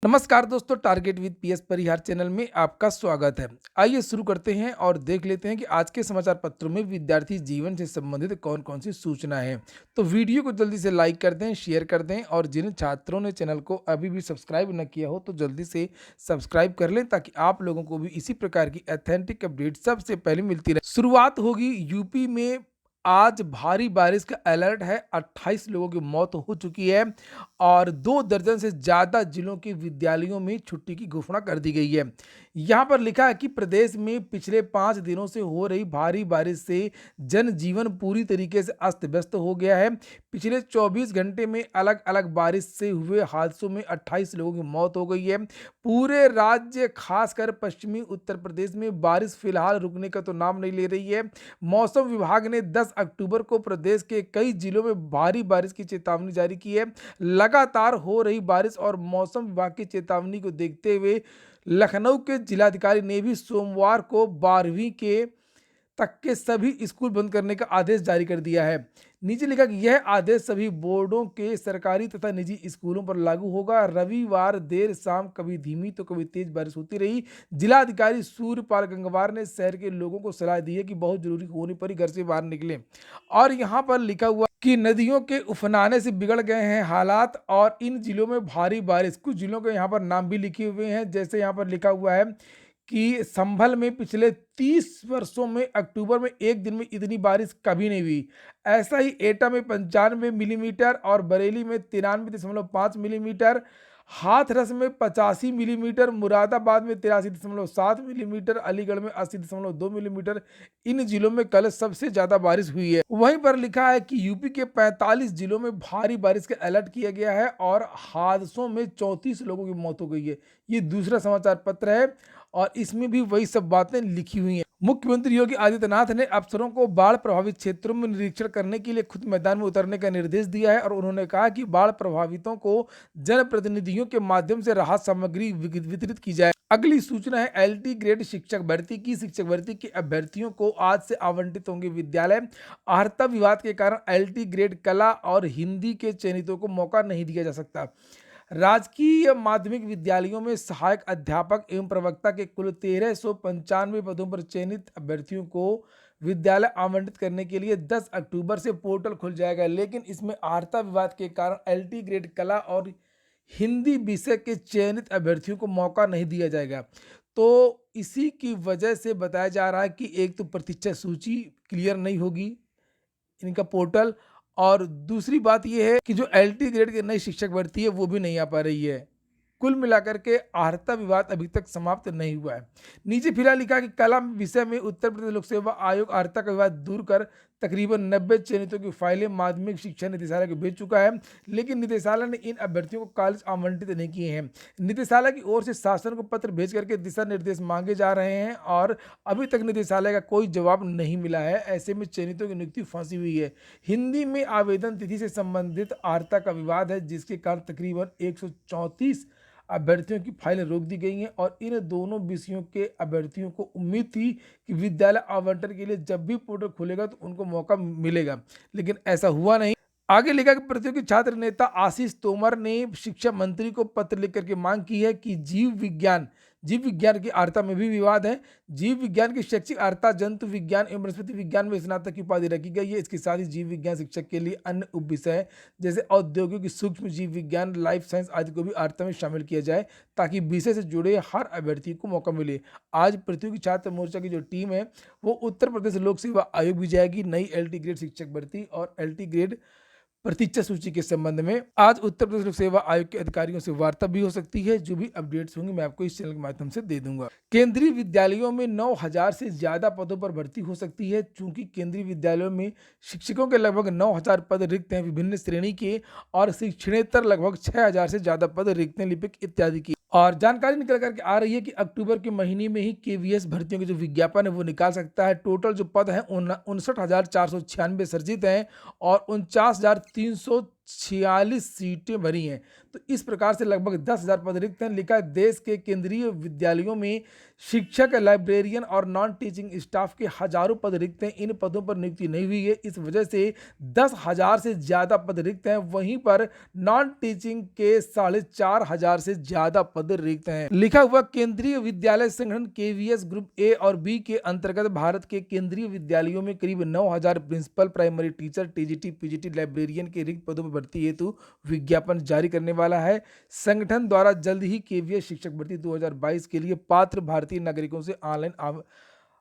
नमस्कार दोस्तों, target with PS Parihar channel में आपका स्वागत है। आइए शुरू करते हैं और देख लेते हैं कि आज के समाचार पत्रों में विद्यार्थी जीवन से संबंधित कौन-कौन सी सूचना है। तो वीडियो को जल्दी से लाइक कर दें, शेयर कर दें और जिन छात्रों ने चैनल को अभी भी सब्सक्राइब न किया हो तो जल्दी से सब्सक्राइब कर लें ताकि आप लोगों को भी इसी प्रकार की ऑथेंटिक अपडेट सबसे पहले मिलती रहे। शुरुआत होगी यूपी में। आज भारी बारिश का अलर्ट है, 28 लोगों की मौत हो चुकी है और 2 दर्जन से ज़्यादा जिलों के विद्यालयों में छुट्टी की घोषणा कर दी गई है। यहाँ पर लिखा है कि प्रदेश में पिछले 5 दिनों से हो रही भारी बारिश से जनजीवन पूरी तरीके से अस्त-व्यस्त हो गया है। पिछले 24 घंटे में अलग-अलग बारिश से हुए हादसों में 28 लोगों की मौत हो गई है। पूरे राज्य खासकर पश्चिमी उत्तर प्रदेश में बारिश फिलहाल रुकने का तो नाम नहीं ले रही है। मौसम विभाग ने 10 अक्टूबर को प्रदेश के कई जिलों में भारी बारिश की चेतावनी जारी की है। लगातार हो रही बारिश और मौसम विभाग की चेतावनी को देखते हुए लखनऊ के जिलाधिकारी ने भी सोमवार को 12वीं के तक के सभी स्कूल बंद करने का आदेश जारी कर दिया है। नीचे लिखा कि यह आदेश सभी बोर्डों के सरकारी तथा निजी स्कूलों पर लागू होगा। रविवार देर शाम कभी धीमी तो कभी तेज बारिश होती रही। जिलाधिकारी सूर्यपाल गंगवार ने शहर के लोगों को सलाह दी है कि बहुत जरूरी होने पर ही घर से बाहर निकलें। और यहाँ पर लिखा हुआ कि नदियों के उफनाने से बिगड़ गए हैं हालात और इन जिलों में भारी बारिश। कुछ जिलों के यहाँ पर नाम भी लिखे हुए हैं, जैसे यहाँ पर लिखा हुआ है कि संभल में पिछले 30 वर्षों में अक्टूबर में एक दिन में इतनी बारिश कभी नहीं हुई। ऐसा ही एटा में 95 मिलीमीटर और बरेली में 93.5 मिलीमीटर, हाथरस में 85 मिलीमीटर, मुरादाबाद में 83.7 मिलीमीटर, अलीगढ़ में 80.2 मिलीमीटर इन जिलों में कल सबसे ज्यादा बारिश हुई है। वहीं पर लिखा है कि यूपी के 45 जिलों में भारी बारिश का अलर्ट किया गया है और हादसों में 34 लोगों की मौत हो गई है। ये दूसरा समाचार पत्र है और इसमें भी वही सब बातें लिखी हुई हैं। मुख्यमंत्री योगी आदित्यनाथ ने अफसरों को बाढ़ प्रभावित क्षेत्रों में निरीक्षण करने के लिए खुद मैदान में उतरने का निर्देश दिया है और उन्होंने कहा कि बाढ़ प्रभावितों को जनप्रतिनिधियों के माध्यम से राहत सामग्री वितरित की जाए। अगली सूचना है एलटी ग्रेड शिक्षक भर्ती की। शिक्षक भर्ती के अभ्यर्थियों को आज से आवंटित होंगे विद्यालय। अर्हता विवाद के कारण एलटी ग्रेड कला और हिंदी के चयनितों को मौका नहीं दिया जा सकता। राजकीय माध्यमिक विद्यालयों में सहायक अध्यापक एवं प्रवक्ता के कुल 1395 पदों पर चयनित अभ्यर्थियों को विद्यालय आवंटित करने के लिए 10 अक्टूबर से पोर्टल खुल जाएगा, लेकिन इसमें अर्हता विवाद के कारण एलटी ग्रेड कला और हिंदी विषय के चयनित अभ्यर्थियों को मौका नहीं दिया जाएगा। तो इसी की वजह से बताया जा रहा है कि एक तो प्रतीक्षा सूची क्लियर नहीं होगी, इनका पोर्टल, और दूसरी बात ये है कि जो एलटी ग्रेड की नई शिक्षक भर्ती है वो भी नहीं आ पा रही है। कुल मिलाकर के अर्हता विवाद अभी तक समाप्त नहीं हुआ है। नीचे फिलहाल लिखा कि कला विषय में उत्तर प्रदेश लोक सेवा आयोग अर्हता का विवाद दूर कर तकरीबन 90 चयनितों की फाइलें माध्यमिक शिक्षा निदेशालय को भेज चुका है, लेकिन निदेशालय ने इन अभ्यर्थियों को कॉलेज आवंटित नहीं किए हैं। निदेशालय की ओर से शासन को पत्र भेज करके दिशा निर्देश मांगे जा रहे हैं और अभी तक निदेशालय का कोई जवाब नहीं मिला है। ऐसे में चयनितों की नियुक्ति फंसी हुई है। हिंदी में आवेदन तिथि से संबंधित अर्हता का विवाद है, जिसके कारण तकरीबन 134 अभ्यर्थियों की फाइलें रोक दी गई हैं और इन दोनों विषयों के अभ्यर्थियों को उम्मीद थी कि विद्यालय आवंटन के लिए जब भी पोर्टल खुलेगा तो उनको मौका मिलेगा, लेकिन ऐसा हुआ नहीं। आगे लिखा कि प्रतियोगी छात्र नेता आशीष तोमर ने शिक्षा मंत्री को पत्र लिख करके मांग की है कि जीव विज्ञान की अर्हता में भी विवाद है। जीव विज्ञान की शैक्षिक अर्हता जंतु विज्ञान एवं वनस्पति विज्ञान में स्नातक की उपाधि रखी गई है। इसके साथ ही जीव विज्ञान शिक्षक के लिए अन्य उप विषय जैसे औद्योगिक सूक्ष्म जीव विज्ञान, लाइफ साइंस आदि को भी अर्हता में शामिल किया जाए ताकि विषय से जुड़े हर अभ्यर्थी को मौका मिले। आज प्रतियोगी छात्र मोर्चा की जो टीम है वो उत्तर प्रदेश लोक सेवा आयोग भी जाएगी नई एलटी ग्रेड शिक्षक भर्ती और एलटी ग्रेड प्रतीक्षा सूची के संबंध में। आज उत्तर प्रदेश लोक सेवा आयोग के अधिकारियों से वार्ता भी हो सकती है। जो भी अपडेट्स होंगी मैं आपको इस चैनल के माध्यम से दे दूंगा। केंद्रीय विद्यालयों में 9000 से ज्यादा पदों पर भर्ती हो सकती है। चूंकि केंद्रीय विद्यालयों में शिक्षकों के लगभग 9000 पद रिक्त हैं विभिन्न श्रेणी के और शिक्षणेतर लगभग 6000 से ज्यादा पद रिक्त हैं लिपिक इत्यादि की। और जानकारी निकल करके आ रही है कि अक्टूबर के महीने में ही केवीएस भर्तियों के जो विज्ञापन है वो निकाल सकता है। टोटल जो पद हैं 59,496 सर्जित हैं और 49,300 46 सीटें भरी हैं। तो इस प्रकार से लगभग 10,000 पद रिक्त हैं। लिखा है देश के केंद्रीय विद्यालयों में शिक्षक, लाइब्रेरियन और नॉन टीचिंग स्टाफ के हजारों पद रिक्त हैं। इन पदों पर नियुक्ति नहीं हुई है, इस वजह से 10,000 से ज़्यादा पद रिक्त हैं। वहीं पर नॉन टीचिंग के 4,500 से ज़्यादा पद रिक्त हैं। लिखा हुआ केंद्रीय विद्यालय संगठन केवीएस ग्रुप ए और बी के अंतर्गत भारत के केंद्रीय विद्यालयों में करीब 9,000 principal, primary teacher, TGT, PGT, librarian के रिक्त पदों पर भर्ती हेतु विज्ञापन जारी करने वाला है। संगठन द्वारा जल्द ही केवीएस शिक्षक भर्ती 2022 के लिए पात्र भारतीय नागरिकों से ऑनलाइन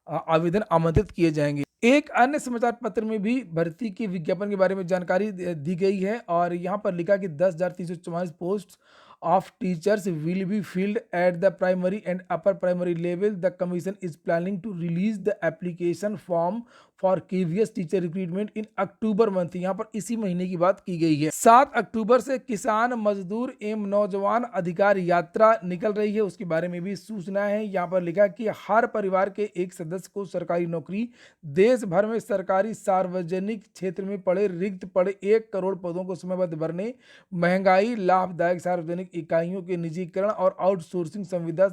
आवेदन आमंत्रित किए जाएंगे। एक अन्य समाचार पत्र में भी भर्ती के विज्ञापन के बारे में जानकारी दी गई है और यहाँ पर लिखा कि 10,344 post of teachers will be filled at the primary and upper primary level. The commission is planning to release the application form for KVS teacher recruitment in October month. यहाँ पर इसी महीने की बात की गई है। 7 अक्टूबर से किसान, मजदूर एवं नौजवान अधिकार यात्रा निकल रही है, उसके बारे में भी सूचना है। यहाँ पर लिखा कि हर परिवार के एक सदस्य को सरकारी नौकरी। देश भर में सरकारी सार्वजनिक क्षेत्र में रिक्त पड़े 1 करोड़ पदों को समयबद्ध भरने। महंगाई, लाभदायक सार्वजनिक इकाइयों के निजीकरण और आउटसोर्सिंग संविदा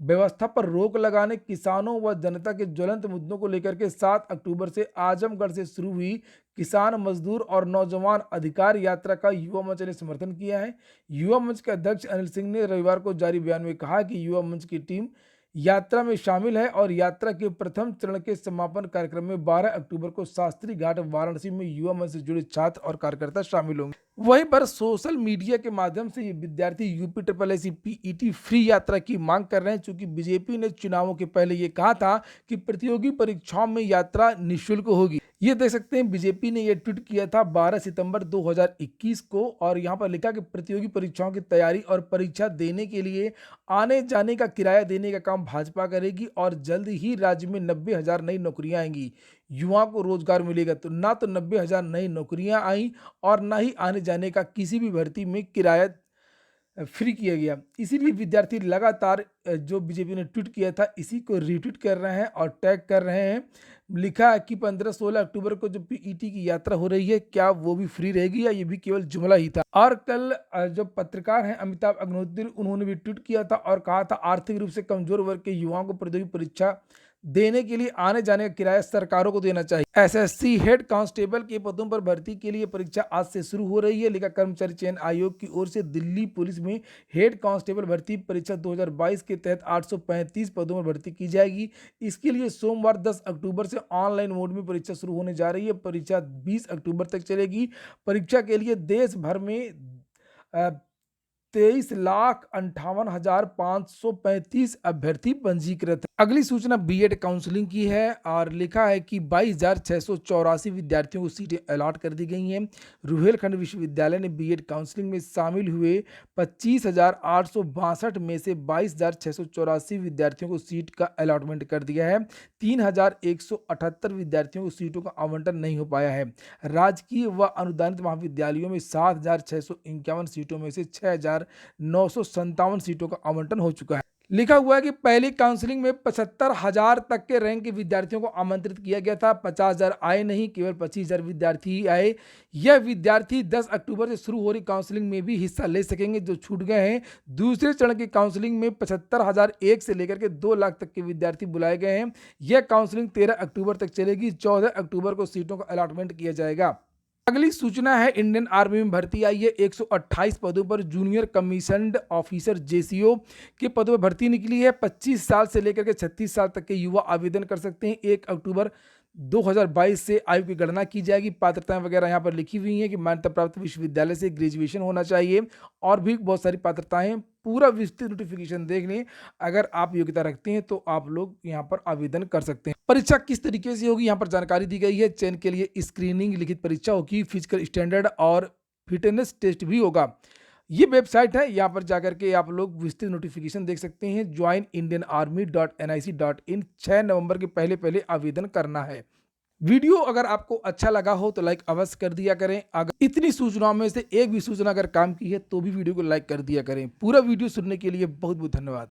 व्यवस्था पर रोक लगाने, किसानों व जनता के ज्वलंत मुद्दों को लेकर के 7 अक्टूबर से आजमगढ़ से शुरू हुई किसान, मजदूर और नौजवान अधिकार यात्रा का युवा मंच ने समर्थन किया है। युवा मंच के अध्यक्ष अनिल सिंह ने रविवार को जारी बयान में कहा कि युवा मंच की टीम यात्रा में शामिल है और यात्रा के प्रथम चरण के समापन कार्यक्रम में 12 अक्टूबर को शास्त्री घाट वाराणसी में युवा मंच से जुड़े छात्र और कार्यकर्ता शामिल होंगे। वहीं पर सोशल मीडिया के माध्यम से ये विद्यार्थी यूपी SSSC पीईटी फ्री यात्रा की मांग कर रहे हैं, चूंकि बीजेपी ने चुनावों के पहले ये कहा था कि प्रतियोगी परीक्षाओं में यात्रा निःशुल्क होगी। ये देख सकते हैं बीजेपी ने ये ट्वीट किया था 12 सितंबर 2021 को और यहाँ पर लिखा कि प्रतियोगी परीक्षाओं की तैयारी और परीक्षा देने के लिए आने जाने का किराया देने का काम भाजपा करेगी और जल्द ही राज्य में 90,000 नई नौकरियां आएंगी। युवाओं को रोजगार मिलेगा। तो ना तो 90,000 नई नौकरियां आई और ना ही आने जाने का किसी भी भर्ती में किराया फ्री किया गया। इसीलिए विद्यार्थी लगातार जो बीजेपी ने ट्वीट किया था इसी को रीट्वीट कर रहे हैं और टैग कर रहे हैं। लिखा है कि 15-16 अक्टूबर को जो पीईटी की यात्रा हो रही है, क्या वो भी फ्री रहेगी या ये भी केवल जुमला ही था। और कल जो पत्रकार हैं अमिताभ अग्निहोत्री, उन्होंने भी ट्वीट किया था और कहा था आर्थिक रूप से कमजोर वर्ग के युवाओं को प्रतियोगी परीक्षा देने के लिए आने जाने का किराया सरकारों को देना चाहिए। एसएससी हेड कांस्टेबल के पदों पर भर्ती के लिए परीक्षा आज से शुरू हो रही है। लिखा कर्मचारी चयन आयोग की ओर से दिल्ली पुलिस में हेड कांस्टेबल भर्ती परीक्षा 2022 के तहत 835 पदों पर भर्ती की जाएगी। इसके लिए सोमवार 10 अक्टूबर से ऑनलाइन मोड में परीक्षा शुरू होने जा रही है। परीक्षा 20 अक्टूबर तक चलेगी। परीक्षा के लिए देश भर में 23,58,535 अभ्यर्थी पंजीकृत है। अगली सूचना बीएड काउंसलिंग की है और लिखा है कि 22,684 विद्यार्थियों को सीटें अलॉट कर दी गई हैं। रुहेलखंड विश्वविद्यालय ने बीएड काउंसलिंग में शामिल हुए 25,862 में से 22,684 विद्यार्थियों को सीट का अलॉटमेंट कर दिया है। 3,178 विद्यार्थियों को सीटों का आवंटन नहीं हो पाया है। राजकीय व अनुदानित महाविद्यालयों में 7,651 सीटों में से 6,957 सीटों का आवंटन हो चुका है। लिखा हुआ है कि पहली काउंसलिंग में 75,000 तक के रैंक के विद्यार्थियों को आमंत्रित किया गया था। 50,000 आए नहीं, केवल 25,000 विद्यार्थी ही आए। यह विद्यार्थी 10 अक्टूबर से शुरू हो रही काउंसलिंग में भी हिस्सा ले सकेंगे जो छूट गए हैं। दूसरे चरण की काउंसलिंग में 75,001 से लेकर के 2 लाख तक के विद्यार्थी बुलाए गए हैं। यह काउंसलिंग 13 अक्टूबर तक चलेगी। 14 अक्टूबर को सीटों का अलॉटमेंट किया जाएगा। अगली सूचना है इंडियन आर्मी में भर्ती आई है। 128 पदों पर जूनियर कमीशन्ड ऑफिसर जेसीओ के पदों पर भर्ती निकली है। 25 साल से लेकर के 36 साल तक के युवा आवेदन कर सकते हैं। 1 अक्टूबर 2022 से आयु की गणना की जाएगी। पात्रताएं वगैरह यहाँ पर लिखी हुई हैं कि मान्यता प्राप्त विश्वविद्यालय से ग्रेजुएशन होना चाहिए और भी बहुत सारी पात्रताएं। पूरा विस्तृत नोटिफिकेशन देख लें। अगर आप योग्यता रखते हैं तो आप लोग यहाँ पर आवेदन कर सकते हैं। परीक्षा किस तरीके से होगी यहाँ पर जानकारी दी गई है। चयन के लिए स्क्रीनिंग लिखित परीक्षा होगी, फिजिकल स्टैंडर्ड और फिटनेस टेस्ट भी होगा। ये वेबसाइट है, यहाँ पर जाकर के आप लोग विस्तृत नोटिफिकेशन देख सकते हैं। joinindianarmy.nic.in 6 नवंबर के पहले आवेदन करना है। वीडियो अगर आपको अच्छा लगा हो तो लाइक अवश्य कर दिया करें। अगर इतनी सूचनाओं में से एक भी सूचना अगर काम की है तो भी वीडियो को लाइक कर दिया करें। पूरा वीडियो सुनने के लिए बहुत बहुत धन्यवाद।